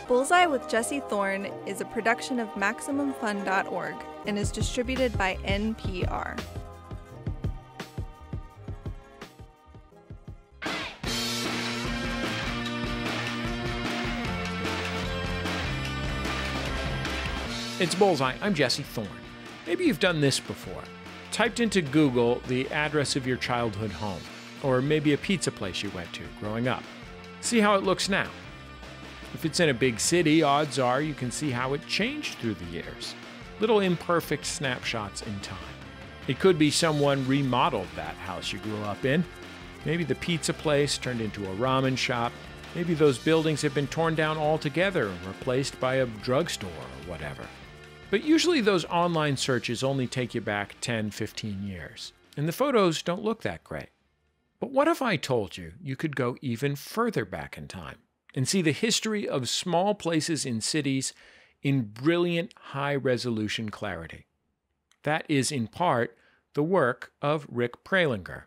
Bullseye with Jesse Thorn is a production of MaximumFun.org and is distributed by NPR. It's Bullseye. I'm Jesse Thorn. Maybe you've done this before. Typed into Google the address of your childhood home, or maybe a pizza place you went to growing up. See how it looks now. If it's in a big city, odds are you can see how it changed through the years. Little imperfect snapshots in time. It could be someone remodeled that house you grew up in. Maybe the pizza place turned into a ramen shop. Maybe those buildings have been torn down altogether and replaced by a drugstore or whatever. But usually those online searches only take you back 10, 15 years, and the photos don't look that great. But what if I told you you could go even further back in time and see the history of small places in cities in brilliant high-resolution clarity? That is, in part, the work of Rick Prelinger.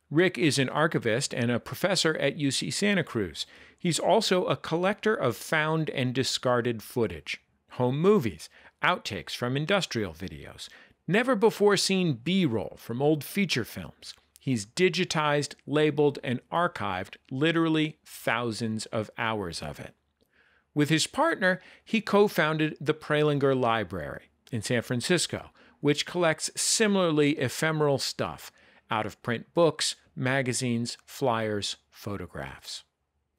Rick is an archivist and a professor at UC Santa Cruz. He's also a collector of found and discarded footage, home movies, outtakes from industrial videos, never-before-seen B-roll from old feature films. He's digitized, labeled, and archived literally thousands of hours of it. With his partner, he co-founded the Prelinger Library in San Francisco, which collects similarly ephemeral stuff, out-of-print books, magazines, flyers, photographs.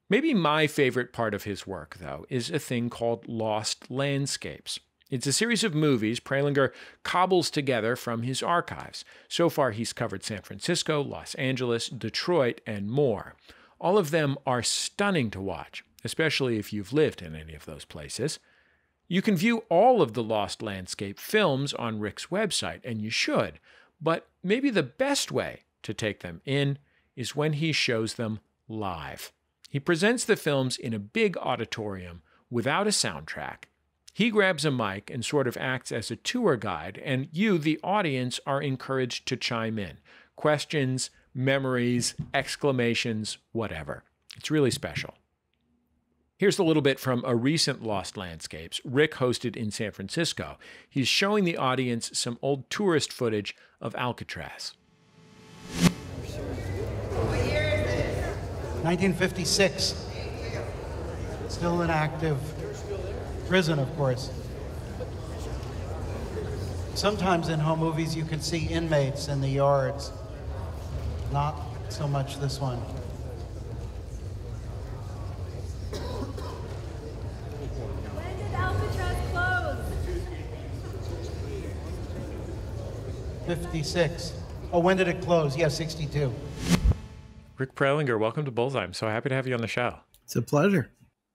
Maybe my favorite part of his work, though, is a thing called Lost Landscapes. It's a series of movies Prelinger cobbles together from his archives. So far, he's covered San Francisco, Los Angeles, Detroit, and more. All of them are stunning to watch, especially if you've lived in any of those places. You can view all of the Lost Landscape films on Rick's website, and you should, but maybe the best way to take them in is when he shows them live. He presents the films in a big auditorium without a soundtrack. He grabs a mic and sort of acts as a tour guide, and you, the audience, are encouraged to chime in. Questions, memories, exclamations, whatever. It's really special. Here's a little bit from a recent Lost Landscapes Rick hosted in San Francisco. He's showing the audience some old tourist footage of Alcatraz. What year is this? 1956. Still an active prison, of course. Sometimes in home movies you can see inmates in the yards. Not so much this one. When did Alcatraz close? 56. Oh, when did it close? Yeah, 62. Rick Prelinger, welcome to Bullseye. I'm so happy to have you on the show. It's a pleasure.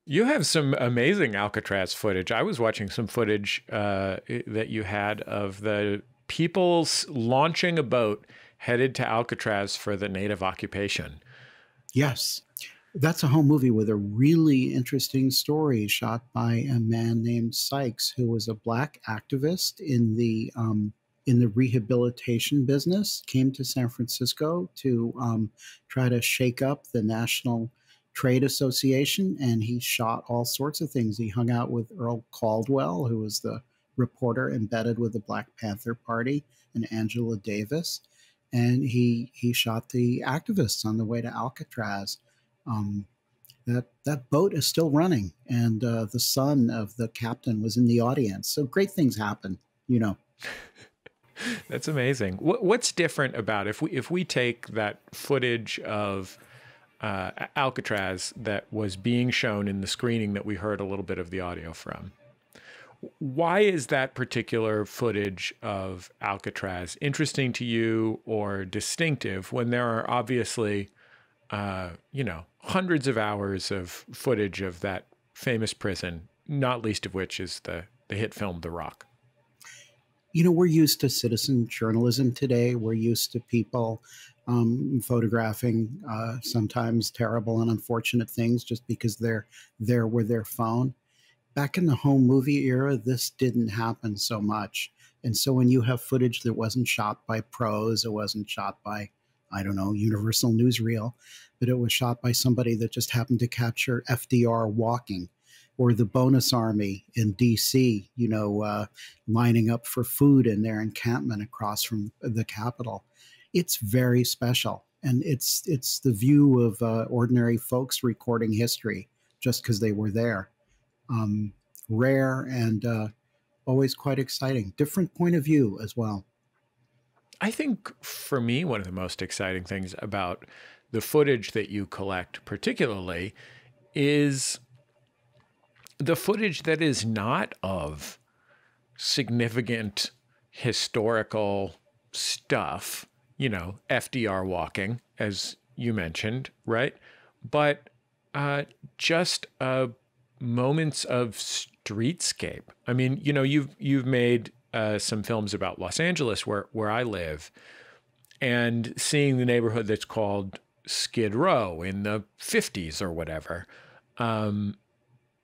You have some amazing Alcatraz footage. I was watching some footage that you had of the people launching a boat headed to Alcatraz for the native occupation. Yes. That's a home movie with a really interesting story shot by a man named Sykes, who was a black activist in the rehabilitation business, came to San Francisco to try to shake up the National Trade Association, and he shot all sorts of things. He hung out with Earl Caldwell, who was the reporter embedded with the Black Panther Party, and Angela Davis, and he shot the activists on the way to Alcatraz. That boat is still running, and the son of the captain was in the audience. So great things happen, you know. That's amazing. What's different about if we take that footage of Alcatraz that was being shown in the screening that we heard a little bit of the audio from? Why is that particular footage of Alcatraz interesting to you or distinctive when there are obviously, hundreds of hours of footage of that famous prison, not least of which is the hit film The Rock? You know, we're used to citizen journalism today. We're used to people photographing sometimes terrible and unfortunate things just because they're there with their phone. Back in the home movie era, this didn't happen so much. And so when you have footage that wasn't shot by pros, it wasn't shot by, I don't know, Universal Newsreel, but it was shot by somebody that just happened to capture FDR walking. or the bonus army in DC, lining up for food in their encampment across from the Capitol. It's very special. And it's the view of ordinary folks recording history just because they were there. Rare and always quite exciting. Different point of view as well. I think for me, one of the most exciting things about the footage that you collect particularly is the footage that is not of significant historical stuff, FDR walking, as you mentioned, right? But just moments of streetscape. I mean, you've made some films about Los Angeles, where I live, and seeing the neighborhood that's called Skid Row in the 50s or whatever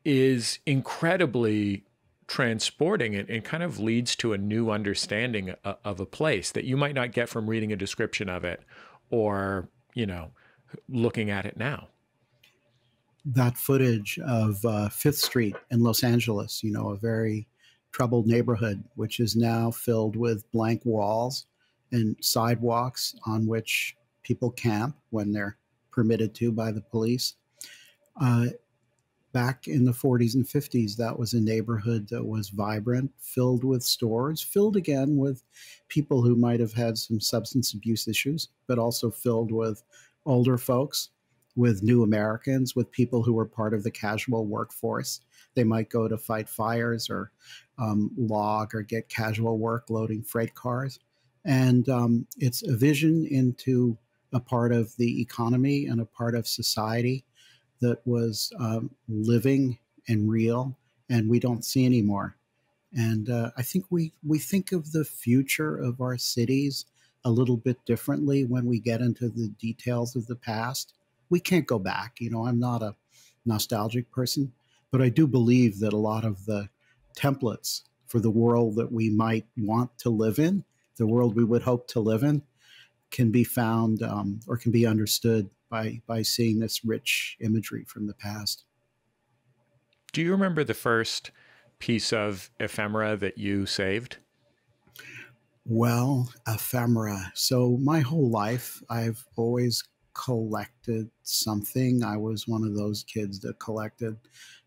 is incredibly transporting. It kind of leads to a new understanding of a place that you might not get from reading a description of it or, looking at it now. That footage of Fifth Street in Los Angeles, a very troubled neighborhood, which is now filled with blank walls and sidewalks on which people camp when they're permitted to by the police. Back in the 40s and 50s, that was a neighborhood that was vibrant, filled with stores, filled again with people who might have had some substance abuse issues, but also filled with older folks, with new Americans, with people who were part of the casual workforce. They might go to fight fires or log or get casual work loading freight cars. And it's a vision into a part of the economy and a part of society that was living and real, and we don't see anymore. And I think we think of the future of our cities a little bit differently when we get into the details of the past. We can't go back. I'm not a nostalgic person, but I do believe that a lot of the templates for the world that we might want to live in, the world we would hope to live in, can be found or can be understood by seeing this rich imagery from the past. Do you remember the first piece of ephemera that you saved? Well, ephemera. So my whole life, I've always collected something. I was one of those kids that collected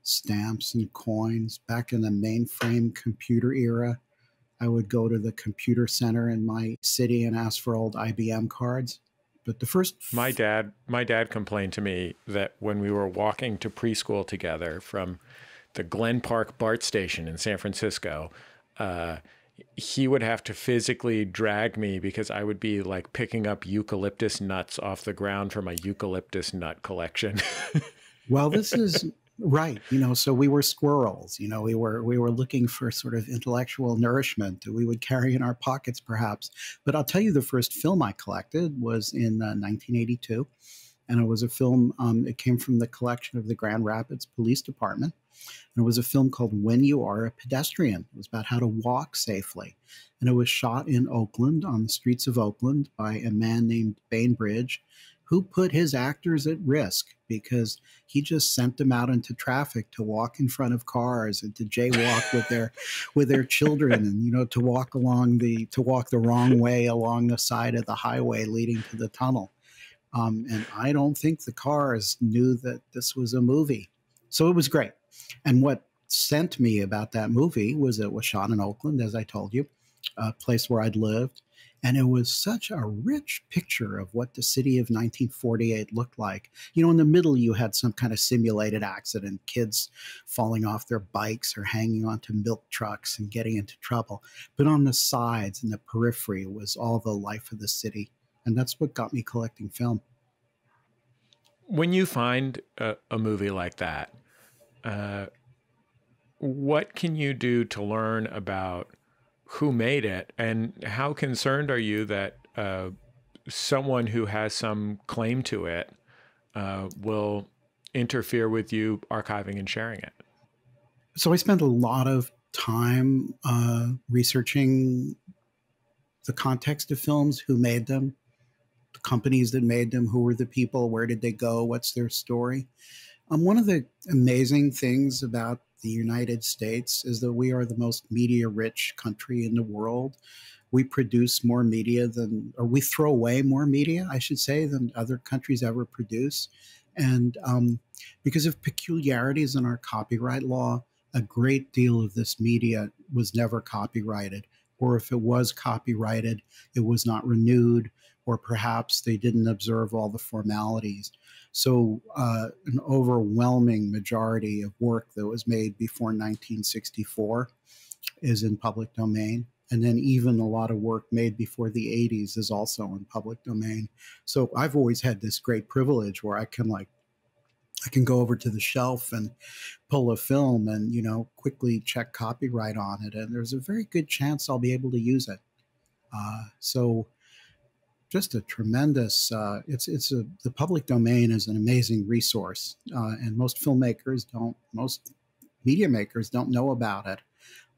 stamps and coins. Back in the mainframe computer era, I would go to the computer center in my city and ask for old IBM cards. But the first... My dad complained to me that when we were walking to preschool together from the Glen Park BART station in San Francisco, he would have to physically drag me because I would be like picking up eucalyptus nuts off the ground from a eucalyptus nut collection. Well, this is right. So we were squirrels. We were looking for sort of intellectual nourishment that we would carry in our pockets, perhaps. But I'll tell you, the first film I collected was in 1982. And it was a film, it came from the collection of the Grand Rapids Police Department. And it was a film called When You Are a Pedestrian. It was about how to walk safely. And it was shot in Oakland, on the streets of Oakland, by a man named Bainbridge, who put his actors at risk because he just sent them out into traffic to walk in front of cars and to jaywalk with their children, and to walk the wrong way along the side of the highway leading to the tunnel. And I don't think the cars knew that this was a movie. So it was great. And what sent me about that movie was it was shot in Oakland, as I told you, a place where I'd lived. And it was such a rich picture of what the city of 1948 looked like. In the middle, you had some kind of simulated accident, kids falling off their bikes or hanging onto milk trucks and getting into trouble. But on the sides and the periphery was all the life of the city. And that's what got me collecting film. When you find a movie like that, what can you do to learn about who made it, and how concerned are you that someone who has some claim to it will interfere with you archiving and sharing it? So I spent a lot of time researching the context of films, who made them, the companies that made them, who were the people, where did they go, what's their story. One of the amazing things about the United States is that we are the most media-rich country in the world. We produce more media than, or we throw away more media, I should say, than other countries ever produce. And because of peculiarities in our copyright law, a great deal of this media was never copyrighted. Or if it was copyrighted, it was not renewed, or perhaps they didn't observe all the formalities. So an overwhelming majority of work that was made before 1964 is in public domain. And then even a lot of work made before the 80s is also in public domain. So I've always had this great privilege where I can go over to the shelf and pull a film and, quickly check copyright on it. And there's a very good chance I'll be able to use it. So just a tremendous, the public domain is an amazing resource. And most media makers don't know about it.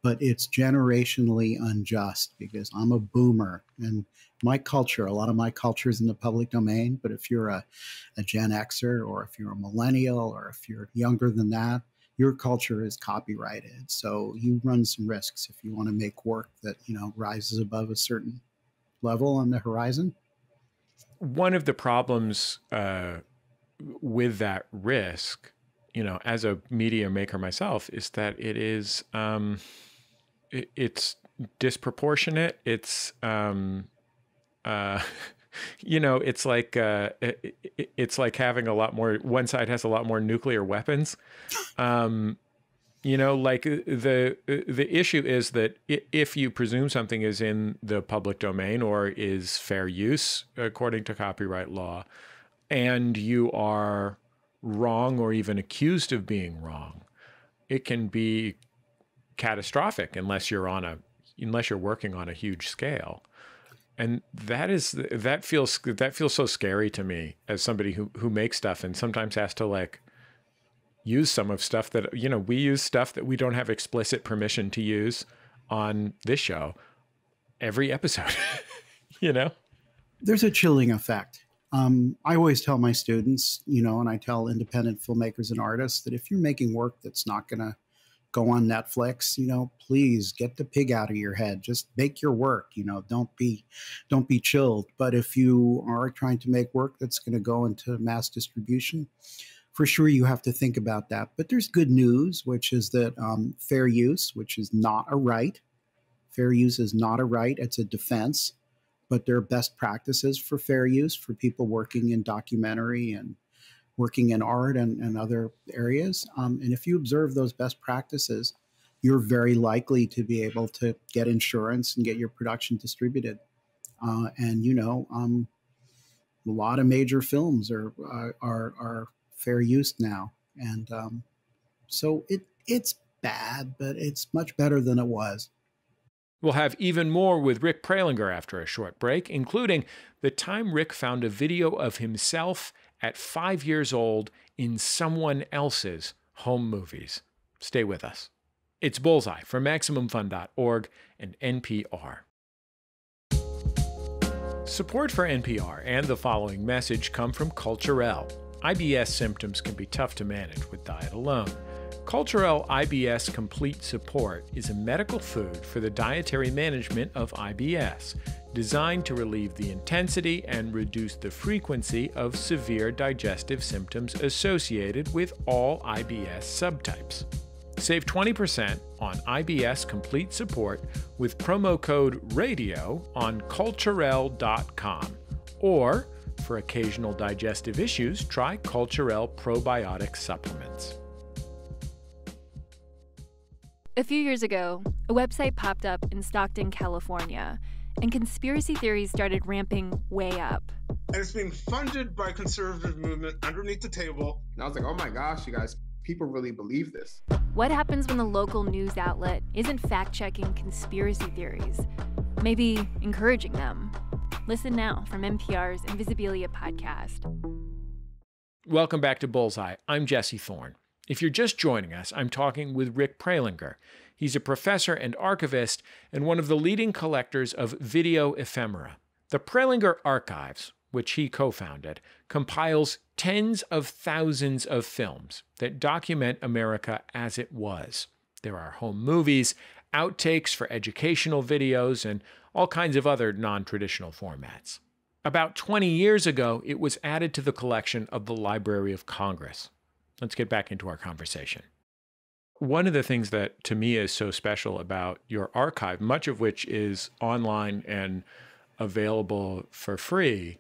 But it's generationally unjust because I'm a boomer and my culture, a lot of my culture is in the public domain. But if you're a Gen Xer or if you're a millennial or if you're younger than that, your culture is copyrighted. So you run some risks if you want to make work that, rises above a certain level on the horizon. One of the problems with that risk, as a media maker myself, is that it is... it's disproportionate. It's, it's like having a lot more, one side has a lot more nuclear weapons. The issue is that if you presume something is in the public domain or is fair use according to copyright law, and you are wrong or even accused of being wrong, it can be catastrophic unless you're working on a huge scale. And that feels so scary to me as somebody who makes stuff and sometimes has to use some of stuff that, we use stuff that we don't have explicit permission to use on this show every episode, There's a chilling effect. I always tell my students, and I tell independent filmmakers and artists that if you're making work that's not going to go on Netflix, please get the pig out of your head. Just make your work, don't be chilled. But if you are trying to make work that's going to go into mass distribution, for sure you have to think about that. But there's good news, which is that fair use, which is not a right. Fair use is not a right. It's a defense. But there are best practices for fair use for people working in documentary and working in art and other areas. And if you observe those best practices, you're very likely to be able to get insurance and get your production distributed. A lot of major films are fair use now. And so it's bad, but it's much better than it was. We'll have even more with Rick Prelinger after a short break, including the time Rick found a video of himself at 5 years old in someone else's home movies. Stay with us. It's Bullseye from MaximumFun.org and NPR. Support for NPR and the following message come from Culturelle. IBS symptoms can be tough to manage with diet alone. Culturelle IBS Complete Support is a medical food for the dietary management of IBS, designed to relieve the intensity and reduce the frequency of severe digestive symptoms associated with all IBS subtypes. Save 20% on IBS Complete Support with promo code RADIO on culturelle.com. Or, for occasional digestive issues, try Culturelle Probiotic Supplements. A few years ago, a website popped up in Stockton, California, and conspiracy theories started ramping way up. And it's being funded by conservative movement underneath the table. And I was like, oh my gosh, you guys, people really believe this. What happens when the local news outlet isn't fact-checking conspiracy theories, maybe encouraging them? Listen now from NPR's Invisibilia podcast. Welcome back to Bullseye. I'm Jesse Thorn. If you're just joining us, I'm talking with Rick Prelinger. He's a professor and archivist and one of the leading collectors of video ephemera. The Prelinger Archives, which he co-founded, compiles tens of thousands of films that document America as it was. There are home movies, outtakes for educational videos, and all kinds of other non-traditional formats. About 20 years ago, it was added to the collection of the Library of Congress. Let's get back into our conversation. One of the things that to me is so special about your archive, much of which is online and available for free,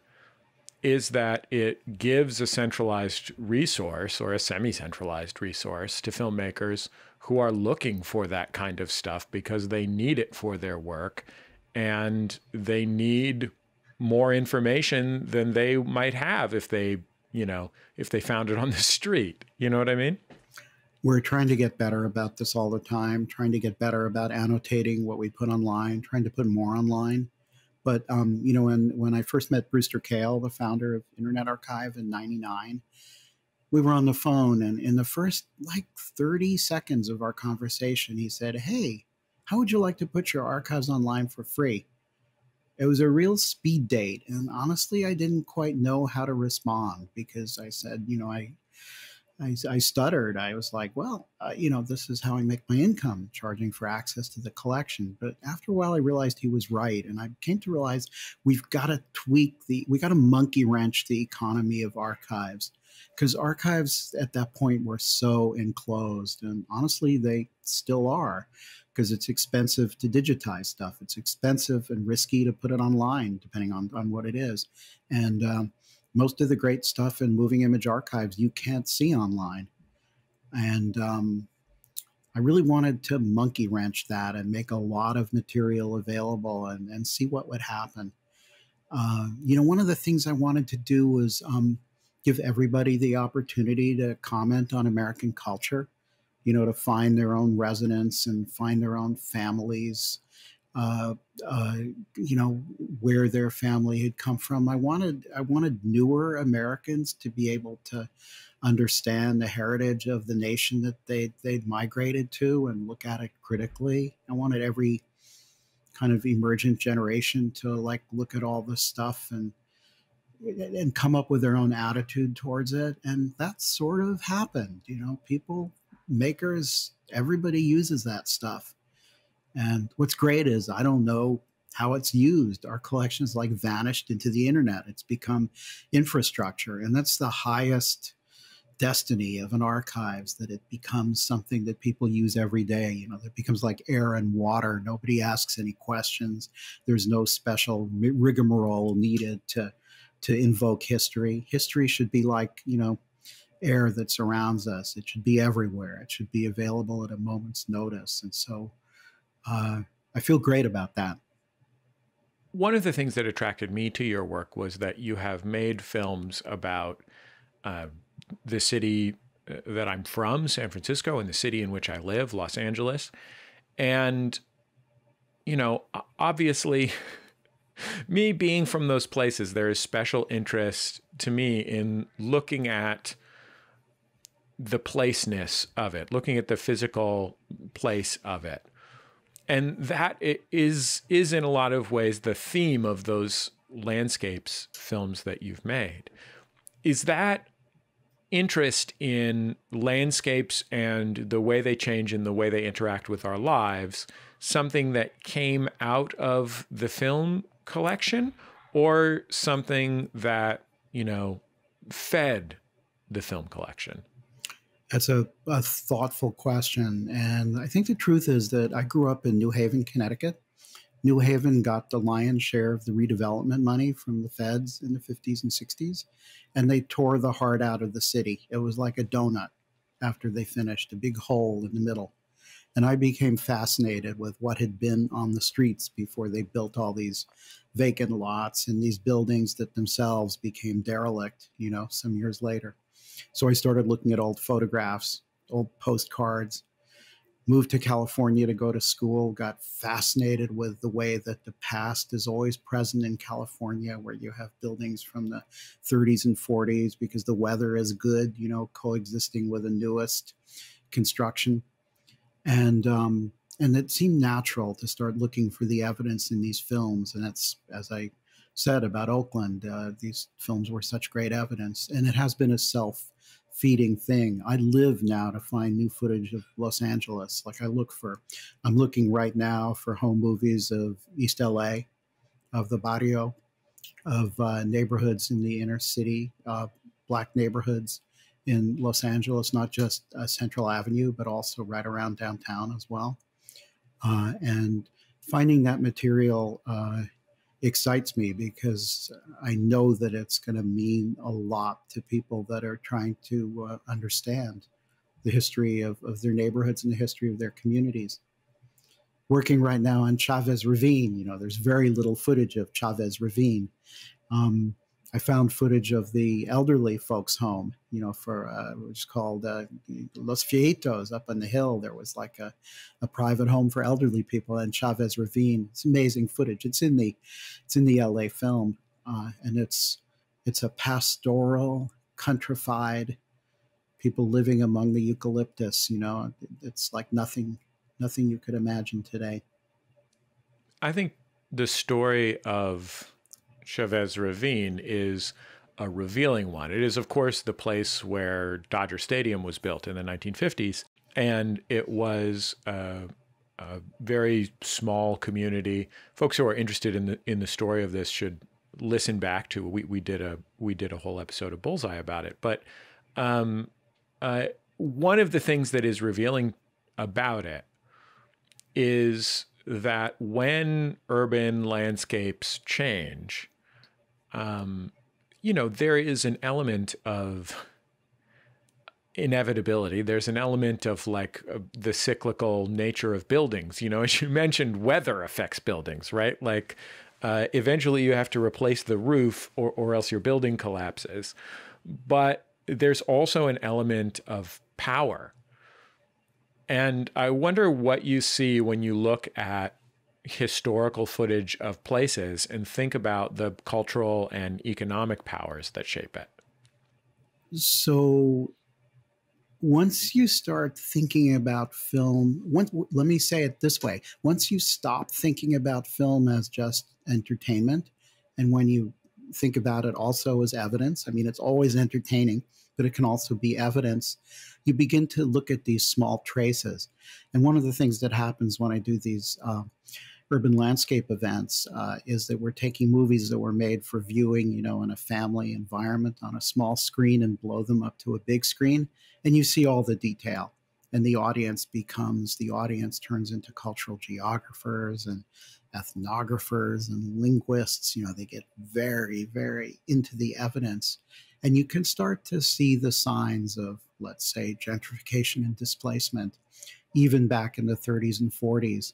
is that it gives a centralized resource or a semi-centralized resource to filmmakers who are looking for that kind of stuff because they need it for their work and they need more information than they might have if they found it on the street. You know what I mean? We're trying to get better about this all the time, trying to get better about annotating what we put online, trying to put more online. But, when I first met Brewster Kahle, the founder of Internet Archive in '99, we were on the phone, and in the first 30 seconds of our conversation, he said, "Hey, how would you like to put your archives online for free?" It was a real speed date. And honestly, I didn't quite know how to respond because I said, I stuttered. I was like, well, this is how I make my income, charging for access to the collection. But after a while, I realized he was right. And I came to realize we've got to monkey wrench the economy of archives, because archives at that point were so enclosed. And honestly, they still are, because it's expensive to digitize stuff. It's expensive and risky to put it online, depending on what it is. And most of the great stuff in moving image archives you can't see online. And I really wanted to monkey wrench that and make a lot of material available and see what would happen. One of the things I wanted to do was give everybody the opportunity to comment on American culture, to find their own resonance and find their own families, where their family had come from. I wanted newer Americans to be able to understand the heritage of the nation that they'd migrated to and look at it critically. I wanted every kind of emergent generation to look at all this stuff and come up with their own attitude towards it. And that sort of happened. People, makers, everybody uses that stuff. And what's great is I don't know how it's used. Our collection's vanished into the internet. It's become infrastructure. And that's the highest destiny of an archives, that it becomes something that people use every day. It becomes like air and water. Nobody asks any questions. There's no special rigmarole needed to invoke history. History should be like, air that surrounds us. It should be everywhere. It should be available at a moment's notice. And so I feel great about that. One of the things that attracted me to your work was that you have made films about the city that I'm from, San Francisco, and the city in which I live, Los Angeles. And, obviously, me being from those places, there is special interest to me in looking at the placeness of it, looking at the physical place of it. And that is in a lot of ways the theme of those landscapes films that you've made. Is that interest in landscapes and the way they change and the way they interact with our lives something that came out of the film collection, or something that, fed the film collection? That's a thoughtful question. And I think the truth is that I grew up in New Haven, Connecticut. New Haven got the lion's share of the redevelopment money from the feds in the 50s and 60s, and they tore the heart out of the city. It was like a donut after they finished, a big hole in the middle. And I became fascinated with what had been on the streets before they built all these vacant lots and these buildings that themselves became derelict, some years later. So I started looking at old photographs, old postcards, moved to California to go to school, got fascinated with the way that the past is always present in California, where you have buildings from the 30s and 40s because the weather is good, coexisting with the newest construction. And it seemed natural to start looking for the evidence in these films. And that's, as I said about Oakland. These films were such great evidence, and it has been a self-feeding thing. I live now to find new footage of Los Angeles. Like I'm looking right now for home movies of East LA, of the barrio, of neighborhoods in the inner city, Black neighborhoods in Los Angeles, not just Central Avenue, but also right around downtown as well. And finding that material excites me because I know that it's going to mean a lot to people that are trying to understand the history of their neighborhoods and the history of their communities. Working right now on Chavez Ravine, there's very little footage of Chavez Ravine. I found footage of the elderly folks' home, for which is called Los Viejitos up on the hill. There was like a private home for elderly people in Chavez Ravine. It's amazing footage. It's in the LA film, and it's a pastoral, countrified, people living among the eucalyptus. It's like nothing you could imagine today. I think the story of Chavez Ravine is a revealing one. It is, of course, the place where Dodger Stadium was built in the 1950s, and it was a very small community. Folks who are interested in the story of this should listen back to. We did a whole episode of Bullseye about it. But one of the things that is revealing about it is that when urban landscapes change, there is an element of inevitability. There's an element of the cyclical nature of buildings. As you mentioned, weather affects buildings, right? Eventually you have to replace the roof or else your building collapses. But there's also an element of power. And I wonder what you see when you look at historical footage of places and think about the cultural and economic powers that shape it. So once you start thinking about film, let me say it this way. Once you stop thinking about film as just entertainment, and when you think about it also as evidence, it's always entertaining, but it can also be evidence, you begin to look at these small traces. And one of the things that happens when I do these urban landscape events is that we're taking movies that were made for viewing, in a family environment on a small screen and blow them up to a big screen. And you see all the detail. And the audience turns into cultural geographers and ethnographers and linguists. They get very, very into the evidence. And you can start to see the signs of, let's say, gentrification and displacement, even back in the 30s and 40s.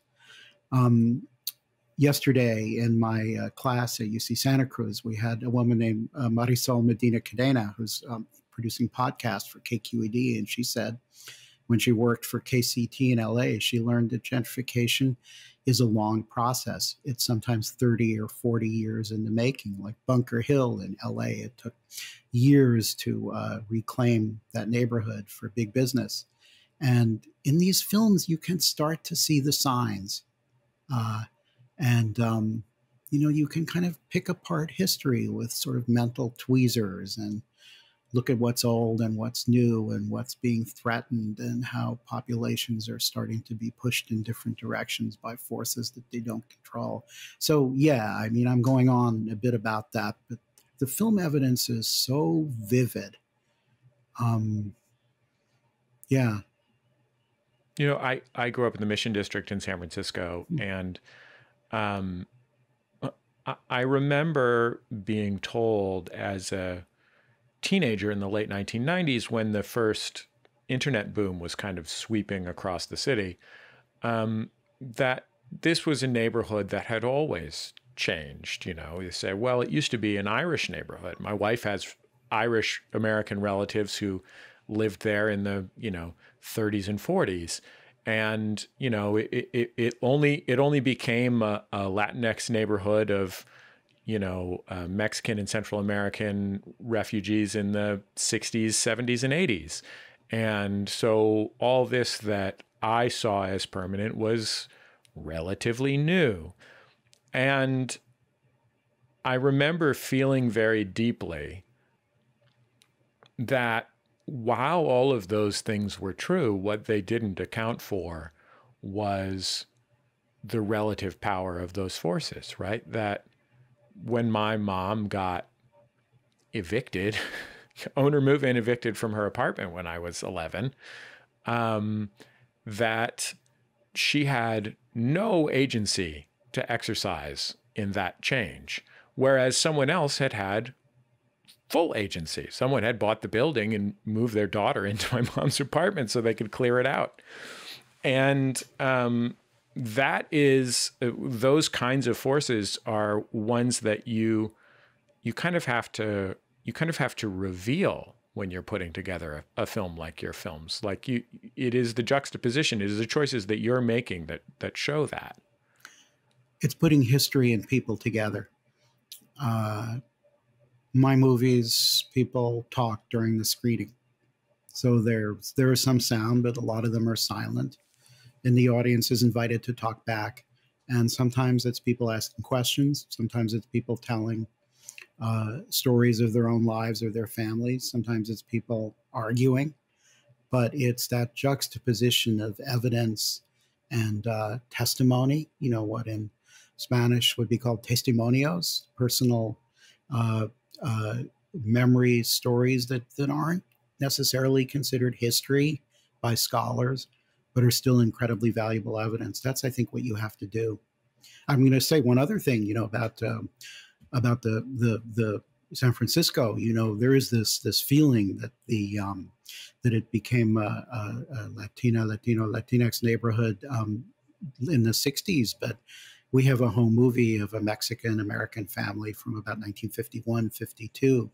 Yesterday in my class at UC Santa Cruz, we had a woman named Marisol Medina Cadena, who's producing podcasts for KQED. And she said when she worked for KCT in LA, she learned that gentrification is a long process. It's sometimes 30 or 40 years in the making. Like Bunker Hill in LA, it took years to reclaim that neighborhood for big business. And in these films, you can start to see the signs. You can kind of pick apart history with sort of mental tweezers and look at what's old and what's new and what's being threatened and how populations are starting to be pushed in different directions by forces that they don't control. So, yeah, I'm going on a bit about that, but the film evidence is so vivid. Yeah. I grew up in the Mission District in San Francisco, and I remember being told as a teenager in the late 1990s, when the first internet boom was kind of sweeping across the city, that this was a neighborhood that had always changed. You say, well, it used to be an Irish neighborhood. My wife has Irish American relatives who lived there in the 30s and 40s, and it only became a Latinx neighborhood of Mexican and Central American refugees in the 60s, 70s, and 80s. And so all this that I saw as permanent was relatively new. And I remember feeling very deeply that while all of those things were true, what they didn't account for was the relative power of those forces, right? That when my mom got evicted, owner move-in evicted from her apartment when I was 11, that she had no agency to exercise in that change, whereas someone else had had full agency. Someone had bought the building and moved their daughter into my mom's apartment so they could clear it out. And that is, those kinds of forces are ones that you kind of have to reveal when you're putting together a film like your films. Like it is the juxtaposition, it is the choices that you're making that show that. It's putting history and people together. My movies, people talk during the screening. So there is some sound, but a lot of them are silent. And the audience is invited to talk back. And sometimes it's people asking questions. Sometimes it's people telling stories of their own lives or their families. Sometimes it's people arguing. But it's that juxtaposition of evidence and testimony, you know, what in Spanish would be called testimonios, personal memory stories that aren't necessarily considered history by scholars, but are still incredibly valuable evidence. That's, I think, what you have to do. I'm going to say one other thing, you know, about the San Francisco. You know, there is this feeling that that it became a Latinx neighborhood in the 60s, but we have a home movie of a Mexican-American family from about 1951, 52, a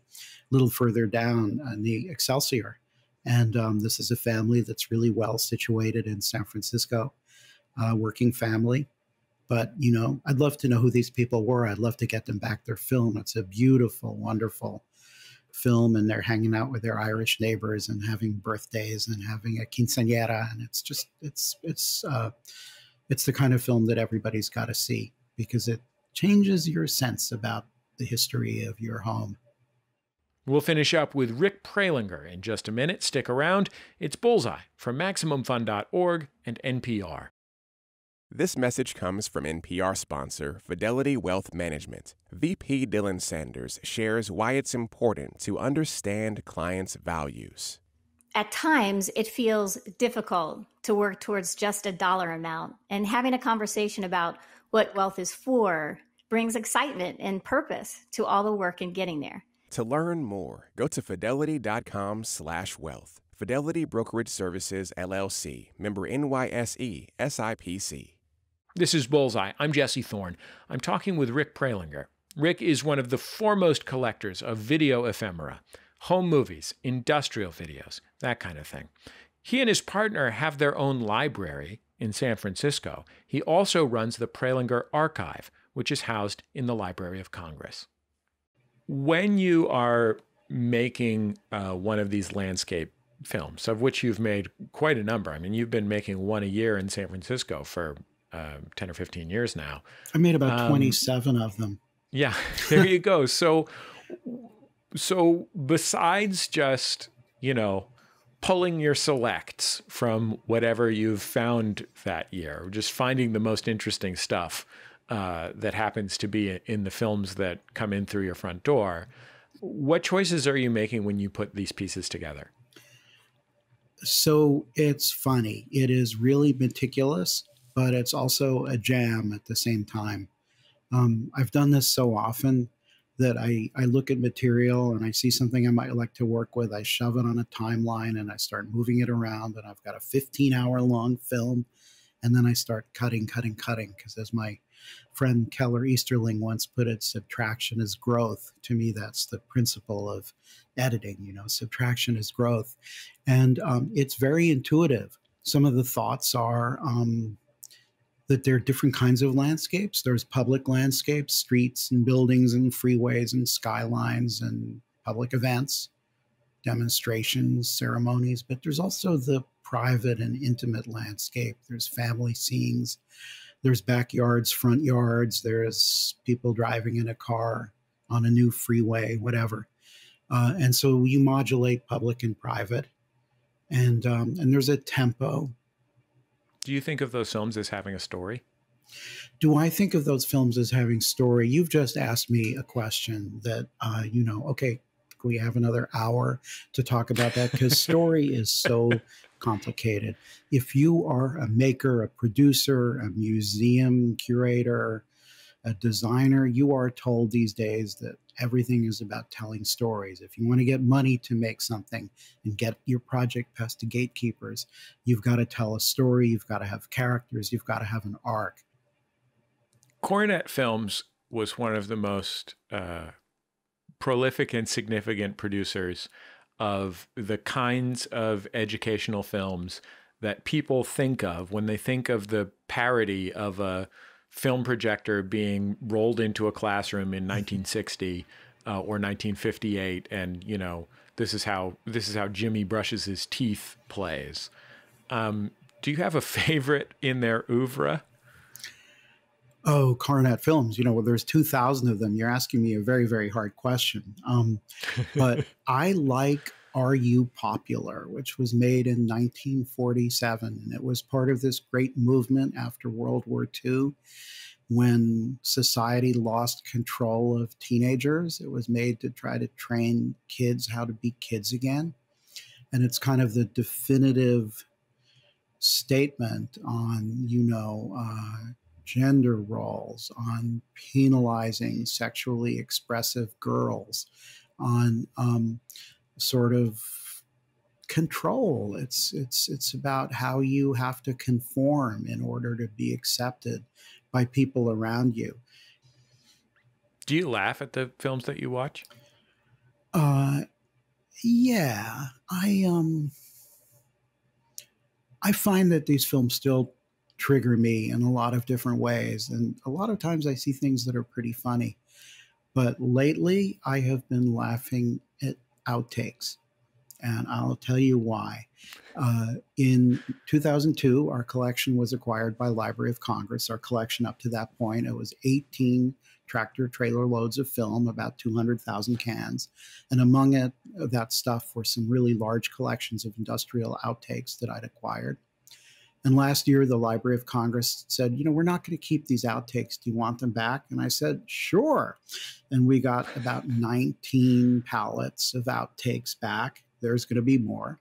little further down in the Excelsior. And this is a family that's really well situated in San Francisco, working family. But, you know, I'd love to know who these people were. I'd love to get them back their film. It's a beautiful, wonderful film, and they're hanging out with their Irish neighbors and having birthdays and having a quinceañera. And it's just, it's the kind of film that everybody's got to see because it changes your sense about the history of your home. We'll finish up with Rick Prelinger in just a minute. Stick around. It's Bullseye from MaximumFun.org and NPR. This message comes from NPR sponsor Fidelity Wealth Management. VP Dylan Sanders shares why it's important to understand clients' values. At times, it feels difficult to work towards just a dollar amount, and having a conversation about what wealth is for brings excitement and purpose to all the work in getting there. To learn more, go to fidelity.com/wealth. Fidelity Brokerage Services, LLC, member NYSE, SIPC. This is Bullseye. I'm Jesse Thorn. I'm talking with Rick Prelinger. Rick is one of the foremost collectors of video ephemera, home movies, industrial videos, that kind of thing. He and his partner have their own library in San Francisco. He also runs the Prelinger Archive, which is housed in the Library of Congress. When you are making one of these landscape films, of which you've made quite a number, I mean, you've been making one a year in San Francisco for 10 or 15 years now. I made about 27 of them. Yeah, there you go. So besides just, you know, pulling your selects from whatever you've found that year, just finding the most interesting stuff that happens to be in the films that come in through your front door, what choices are you making when you put these pieces together? So it's funny. It is really meticulous, but it's also a jam at the same time. I've done this so often that I look at material and I see something I might like to work with. I shove it on a timeline and I start moving it around, and I've got a 15-hour long film. And then I start cutting, because as my friend Keller Easterling once put it, subtraction is growth. To me, that's the principle of editing, you know, subtraction is growth. And it's very intuitive. Some of the thoughts are that there are different kinds of landscapes. There's public landscapes, streets and buildings and freeways and skylines and public events, demonstrations, ceremonies, but there's also the private and intimate landscape. There's family scenes, there's backyards, front yards, there's people driving in a car, on a new freeway, whatever. And so you modulate public and private, and there's a tempo. Do you think of those films as having a story? Do I think of those films as having story? You've just asked me a question that, okay, we have another hour to talk about that, because story is so complicated. If you are a maker, a producer, a museum curator, a designer, you are told these days that everything is about telling stories. If you want to get money to make something and get your project past the gatekeepers, you've got to tell a story, you've got to have characters, you've got to have an arc. Cornet Films was one of the most prolific and significant producers of the kinds of educational films that people think of when they think of the parody of a film projector being rolled into a classroom in 1960 or 1958, and this is how Jimmy brushes his teeth plays. Do you have a favorite in their oeuvre? Oh, Cornet Films. There's 2,000 of them. You're asking me a very, very hard question. But I like Are You Popular, which was made in 1947. And it was part of this great movement after World War II when society lost control of teenagers. It was made to try to train kids how to be kids again. And it's kind of the definitive statement on, gender roles, on penalizing sexually expressive girls, on sort of control. It's about how you have to conform in order to be accepted by people around you. Do you laugh at the films that you watch? Yeah, I find that these films still trigger me in a lot of different ways. And a lot of times I see things that are pretty funny. But lately I have been laughing at outtakes. And I'll tell you why. In 2002, our collection was acquired by Library of Congress. Our collection up to that point, it was 18 tractor trailer loads of film, about 200,000 cans. And among it, that stuff were some really large collections of industrial outtakes that I'd acquired. And last year, the Library of Congress said, we're not going to keep these outtakes. Do you want them back? And I said, sure. And we got about 19 pallets of outtakes back. There's going to be more.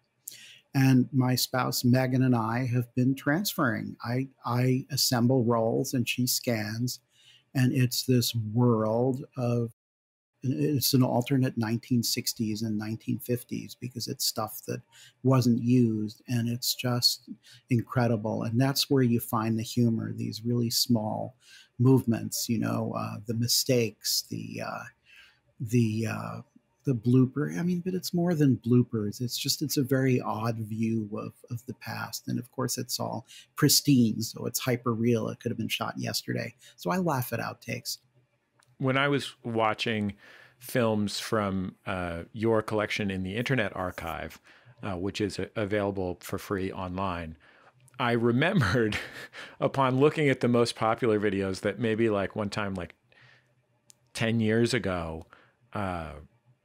And my spouse, Megan, and I have been transferring. I assemble rolls and she scans. And it's this world of, it's an alternate 1960s and 1950s because it's stuff that wasn't used, and it's just incredible. And that's where you find the humor, these really small movements, the mistakes, the blooper. But it's more than bloopers. It's a very odd view of the past. And of course it's all pristine, so it's hyper real. It could have been shot yesterday. So I laugh at outtakes. When I was watching films from your collection in the Internet Archive, which is available for free online, I remembered upon looking at the most popular videos that maybe like one time, like 10 years ago,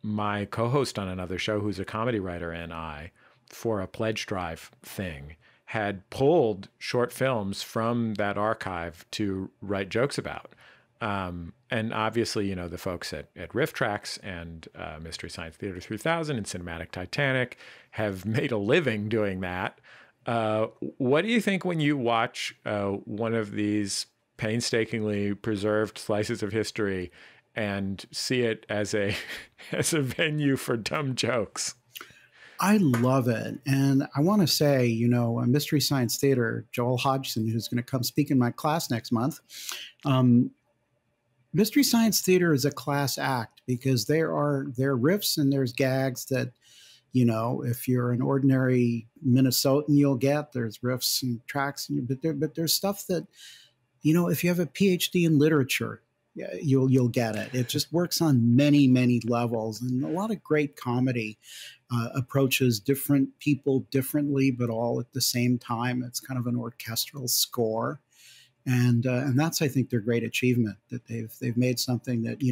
my co-host on another show, who's a comedy writer, and I, for a pledge drive thing, had pulled short films from that archive to write jokes about. And obviously, the folks at Riff Tracks and Mystery Science Theater 3000 and Cinematic Titanic have made a living doing that. What do you think when you watch one of these painstakingly preserved slices of history and see it as a venue for dumb jokes? I love it. And I want to say, Mystery Science Theater, Joel Hodgson, who's going to come speak in my class next month, Mystery Science Theater is a class act because there are riffs and there's gags that, if you're an ordinary Minnesotan, you'll get. There's riffs and tracks, but there's stuff that, if you have a PhD in literature, you'll get it. It just works on many, many levels. And a lot of great comedy approaches different people differently, but all at the same time. It's kind of an orchestral score. And that's, I think, their great achievement, that they've made something that,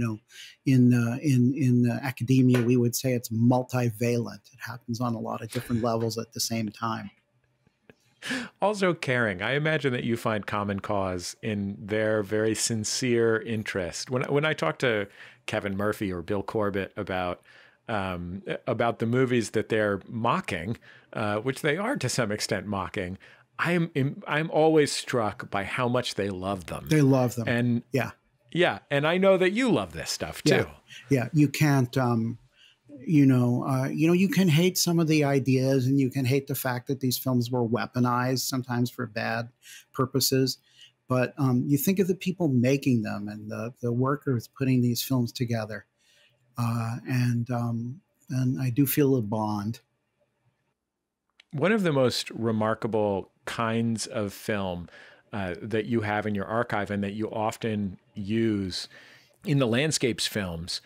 in academia we would say it's multivalent. It happens on a lot of different levels at the same time. Also caring. I imagine that you find common cause in their very sincere interest. When I talk to Kevin Murphy or Bill Corbett about the movies that they're mocking, which they are to some extent mocking, I'm always struck by how much they love them. They love them. And yeah. And I know that you love this stuff too. Yeah. You can't, you can hate some of the ideas, and you can hate the fact that these films were weaponized sometimes for bad purposes. But you think of the people making them and the workers putting these films together. And I do feel a bond. One of the most remarkable kinds of film that you have in your archive and that you often use in the landscapes films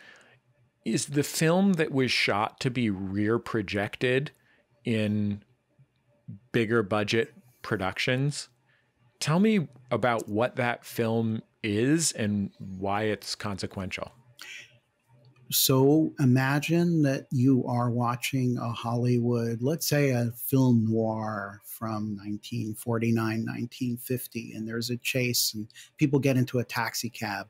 is the film that was shot to be rear projected in bigger budget productions. Tell me about what that film is and why it's consequential. So imagine that you are watching a Hollywood, let's say a film noir from 1949, 1950, and there's a chase and people get into a taxi cab,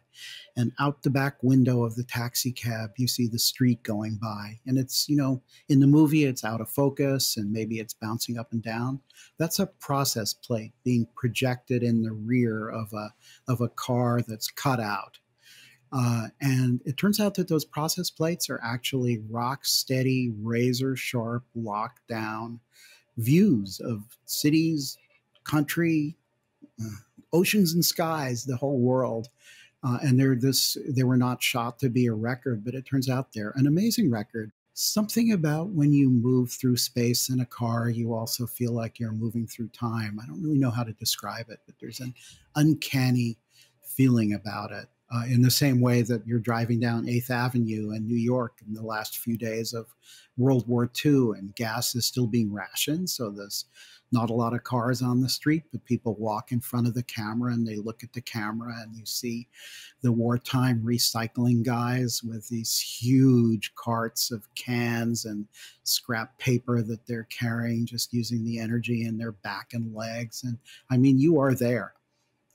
and out the back window of the taxi cab, you see the street going by, and it's, in the movie, it's out of focus and maybe it's bouncing up and down. That's a process plate being projected in the rear of a car that's cut out. And it turns out that those process plates are actually rock steady, razor sharp, lockdown views of cities, country, oceans and skies, the whole world. And they were not shot to be a record, but it turns out they're an amazing record. Something about when you move through space in a car, you also feel like you're moving through time. I don't really know how to describe it, but there's an uncanny feeling about it. In the same way that you're driving down 8th Avenue in New York in the last few days of World War II, and gas is still being rationed. So there's not a lot of cars on the street, but people walk in front of the camera and they look at the camera, and you see the wartime recycling guys with these huge carts of cans and scrap paper that they're carrying, just using the energy in their back and legs. And I mean, you are there.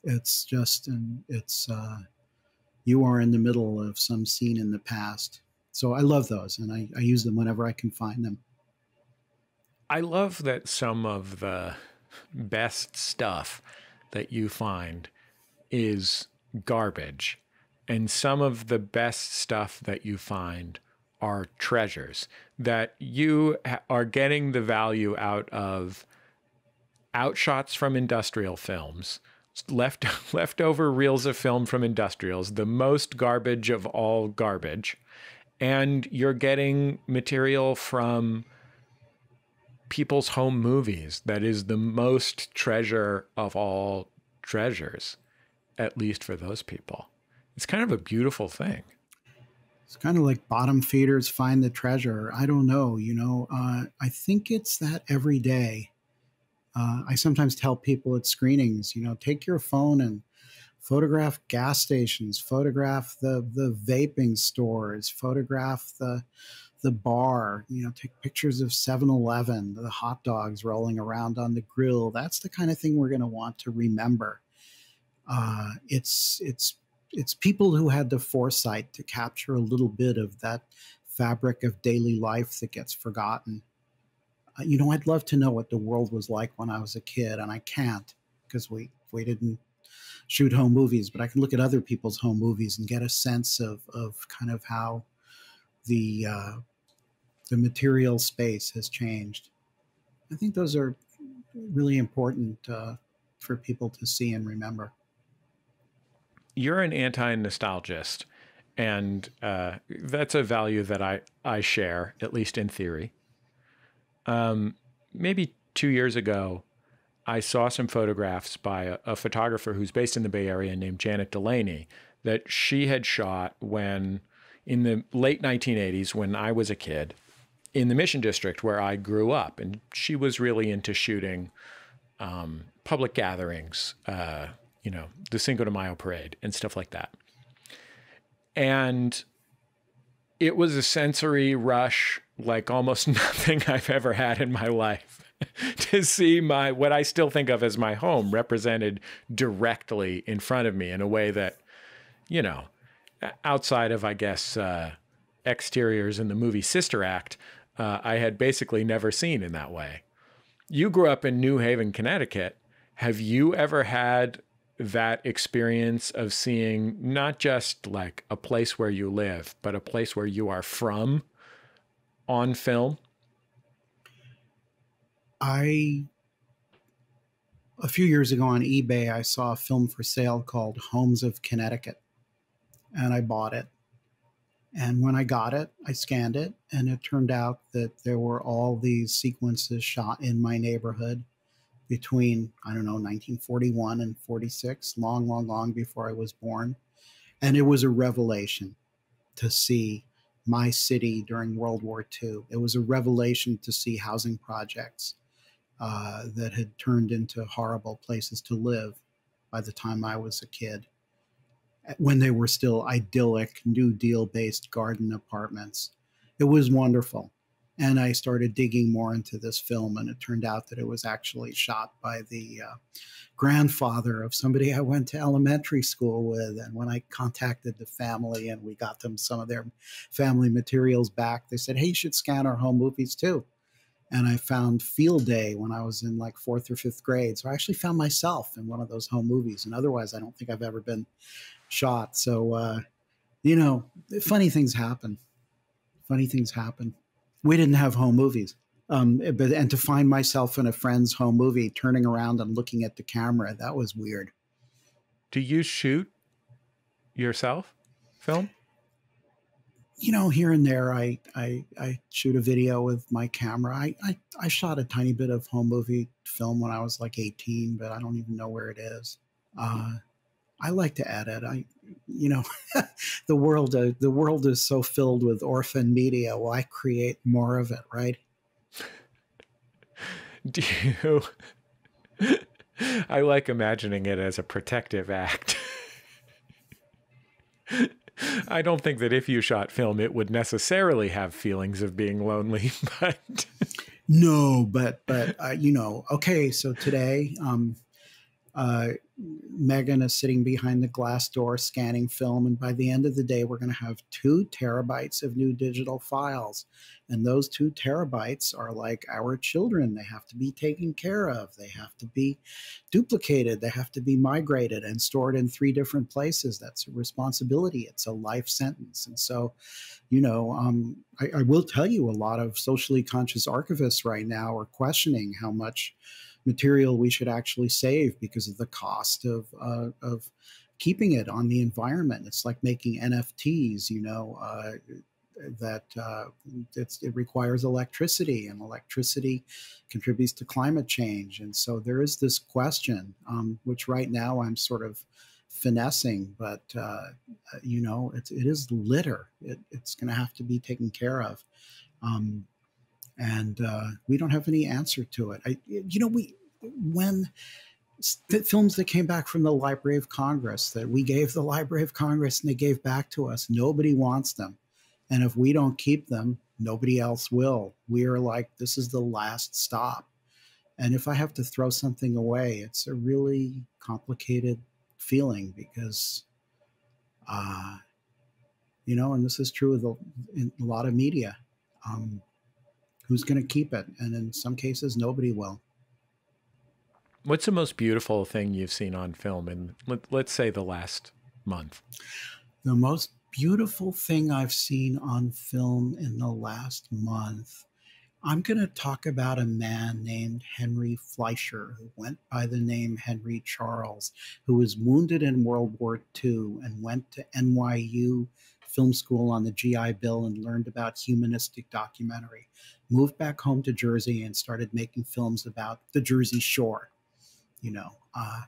It's just, you are in the middle of some scene in the past. So I love those, and I use them whenever I can find them. I love that some of the best stuff that you find is garbage, and some of the best stuff that you find are treasures, that you are getting the value out of outshots from industrial films, leftover reels of film from industrials, the most garbage of all garbage, and you're getting material from people's home movies that is the most treasure of all treasures, at least for those people. It's kind of a beautiful thing. It's kind of like bottom feeders find the treasure. I don't know, I think it's that every day. I sometimes tell people at screenings, take your phone and photograph gas stations, photograph the vaping stores, photograph the bar, take pictures of 7-Eleven, the hot dogs rolling around on the grill. That's the kind of thing we're going to want to remember. It's people who had the foresight to capture a little bit of that fabric of daily life that gets forgotten. I'd love to know what the world was like when I was a kid, and I can't because we didn't shoot home movies, but I can look at other people's home movies and get a sense of kind of how the material space has changed. I think those are really important for people to see and remember. You're an anti-nostalgist, and that's a value that I share, at least in theory. Maybe 2 years ago, I saw some photographs by a photographer who's based in the Bay Area named Janet Delaney that she had shot when, in the late 1980s, when I was a kid, in the Mission District where I grew up. And she was really into shooting public gatherings, you know, the Cinco de Mayo parade and stuff like that. And it was a sensory rush like almost nothing I've ever had in my life to see what I still think of as my home represented directly in front of me in a way that, you know, outside of, I guess, exteriors in the movie Sister Act, I had basically never seen in that way. You grew up in New Haven, Connecticut. Have you ever had that experience of seeing not just like a place where you live, but a place where you are from on film? A few years ago on eBay, I saw a film for sale called Homes of Connecticut, and I bought it. And when I got it, I scanned it, and it turned out that there were all these sequences shot in my neighborhood between, I don't know, 1941 and 46, long, long, long before I was born. And it was a revelation to see my city during World War II. It was a revelation to see housing projects that had turned into horrible places to live by the time I was a kid, when they were still idyllic, New Deal-based garden apartments. It was wonderful. And I started digging more into this film, and it turned out that it was actually shot by the grandfather of somebody I went to elementary school with. And when I contacted the family and we got them some of their family materials back, they said, hey, you should scan our home movies too. And I found Field Day when I was in like 4th or 5th grade. So I actually found myself in one of those home movies. And otherwise, I don't think I've ever been shot. So, you know, funny things happen. Funny things happen. We didn't have home movies. And to find myself in a friend's home movie, turning around and looking at the camera, that was weird. Do you shoot yourself film? You know, here and there, I shoot a video with my camera. I shot a tiny bit of home movie film when I was like 18, but I don't even know where it is. I like to edit. You know, the world is so filled with Orphan Media. Why create more of it, right? Do you? I like imagining it as a protective act. I don't think that if you shot film, it would necessarily have feelings of being lonely, but no, but you know, okay. So today, Megan is sitting behind the glass door scanning film, and by the end of the day, we're going to have 2 terabytes of new digital files. And those 2 terabytes are like our children. They have to be taken care of. They have to be duplicated. They have to be migrated and stored in 3 different places. That's a responsibility. It's a life sentence. And so, you know, I will tell you, a lot of socially conscious archivists right now are questioning how much material we should actually save because of the cost of keeping it on the environment. It's like making NFTs, you know, it requires electricity, and electricity contributes to climate change. And so there is this question, which right now I'm sort of finessing, but you know, it is litter. It's going to have to be taken care of. And we don't have any answer to it. You know, when films that came back from the Library of Congress, that we gave the Library of Congress and they gave back to us, nobody wants them. And if we don't keep them, nobody else will. We are like, this is the last stop. And if I have to throw something away, it's a really complicated feeling because, you know, and this is true in a lot of media. Who's going to keep it? And in some cases, nobody will. What's the most beautiful thing you've seen on film in, let's say, the last month? The most beautiful thing I've seen on film in the last month, I'm going to talk about a man named Henry Fischer, who went by the name Henry Charles, who was wounded in World War II and went to NYU Film School on the GI Bill and learned about humanistic documentary, moved back home to Jersey and started making films about the Jersey Shore, you know,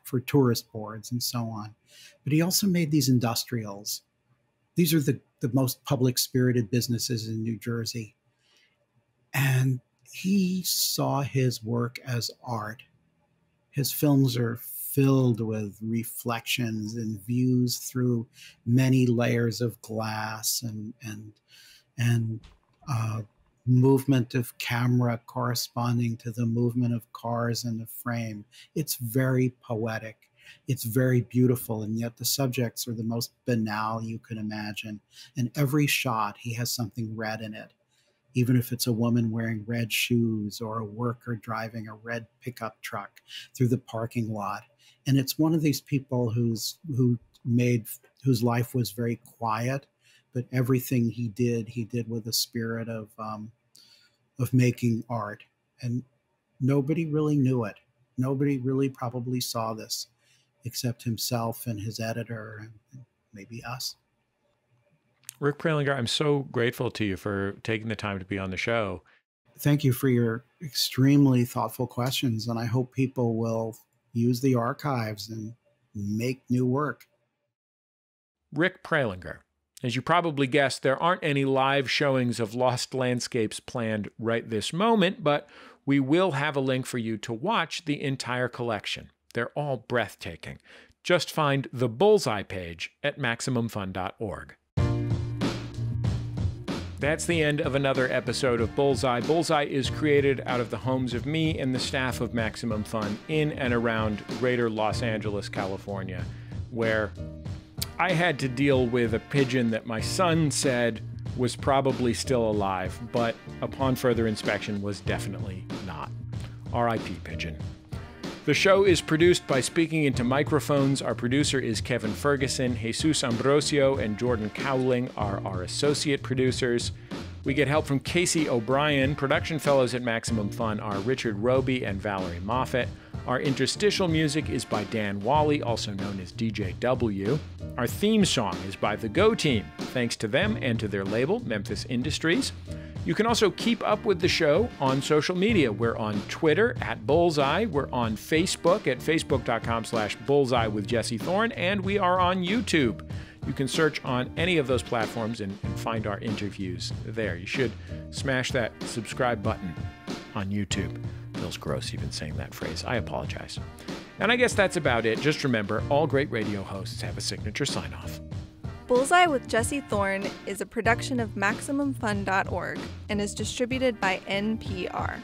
for tourist boards and so on. But he also made these industrials. These are the most public-spirited businesses in New Jersey. And he saw his work as art. His films are filled with reflections and views through many layers of glass and movement of camera corresponding to the movement of cars in the frame. It's very poetic. It's very beautiful, and yet the subjects are the most banal you can imagine. In every shot, he has something red in it, even if it's a woman wearing red shoes or a worker driving a red pickup truck through the parking lot. And it's one of these people whose life was very quiet, but everything he did with a spirit of making art. And nobody really knew it. Nobody really probably saw this except himself and his editor and maybe us. Rick Prelinger, I'm so grateful to you for taking the time to be on the show. Thank you for your extremely thoughtful questions, and I hope people will use the archives and make new work. Rick Prelinger. As you probably guessed, there aren't any live showings of Lost Landscapes planned right this moment, but we will have a link for you to watch the entire collection. They're all breathtaking. Just find the Bullseye page at MaximumFun.org. That's the end of another episode of Bullseye. Bullseye is created out of the homes of me and the staff of Maximum Fun in and around greater Los Angeles, California, where I had to deal with a pigeon that my son said was probably still alive, but upon further inspection was definitely not. R.I.P. pigeon. The show is produced by Speaking Into Microphones. Our producer is Kevin Ferguson. Jesus Ambrosio and Jordan Cowling are our associate producers. We get help from Casey O'Brien. Production fellows at Maximum Fun are Richard Roby and Valerie Moffett. Our interstitial music is by Dan Wally, also known as DJ W. Our theme song is by The Go Team. Thanks to them and to their label, Memphis Industries. You can also keep up with the show on social media. We're on Twitter at Bullseye. We're on Facebook at facebook.com/Bullseye with Jesse Thorn. And we are on YouTube. You can search on any of those platforms and find our interviews there. You should smash that subscribe button on YouTube. Feels gross even saying that phrase. I apologize. And I guess that's about it. Just remember, all great radio hosts have a signature sign-off. Bullseye with Jesse Thorn is a production of MaximumFun.org and is distributed by NPR.